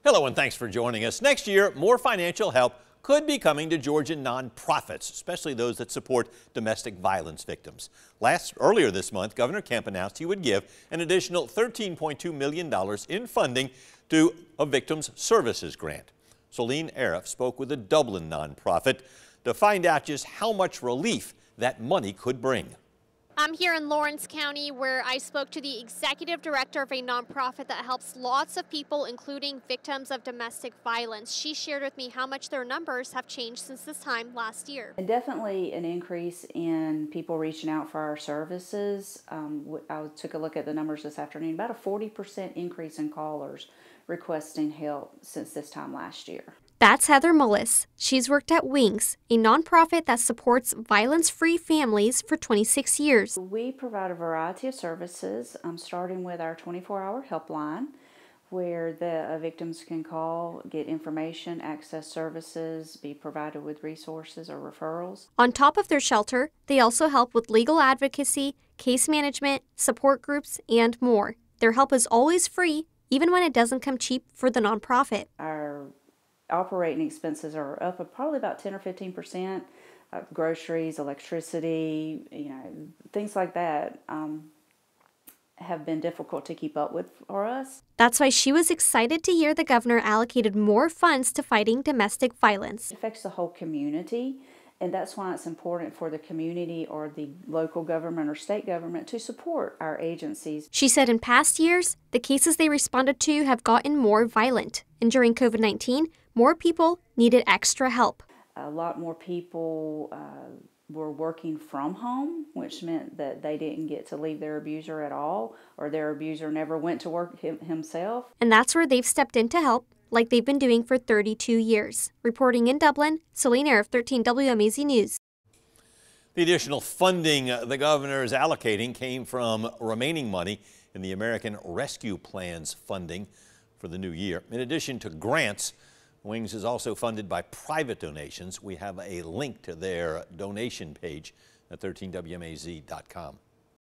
Hello and thanks for joining us. Next year, more financial help could be coming to Georgia nonprofits, especially those that support domestic violence victims. Earlier this month, Governor Kemp announced he would give an additional $13.2 million in funding to a victims services grant. Celine Arif spoke with a Dublin nonprofit to find out just how much relief that money could bring. I'm here in Lawrence County where I spoke to the executive director of a nonprofit that helps lots of people, including victims of domestic violence. She shared with me how much their numbers have changed since this time last year. And definitely an increase in people reaching out for our services. I took a look at the numbers this afternoon, about a 40% increase in callers requesting help since this time last year. That's Heather Mullis. She's worked at Wings, a nonprofit that supports violence-free families for 26 years. We provide a variety of services, starting with our 24-hour helpline, where the victims can call, get information, access services, be provided with resources or referrals. On top of their shelter, they also help with legal advocacy, case management, support groups, and more. Their help is always free, even when it doesn't come cheap for the nonprofit. Our operating expenses are up probably about 10 or 15%. Groceries, electricity, things like that have been difficult to keep up with for us. That's why she was excited to hear the governor allocated more funds to fighting domestic violence. It affects the whole community, and that's why it's important for the community or the local government or state government to support our agencies. She said in past years, the cases they responded to have gotten more violent, and during COVID-19, more people needed extra help. A lot more people were working from home, which meant that they didn't get to leave their abuser at all, or their abuser never went to work himself. And that's where they've stepped in to help, like they've been doing for 32 years. Reporting in Dublin, Celine Arif, 13 WMAZ News. The additional funding the governor is allocating came from remaining money in the American Rescue Plan's funding for the new year. In addition to grants, Wings is also funded by private donations. We have a link to their donation page at 13WMAZ.com.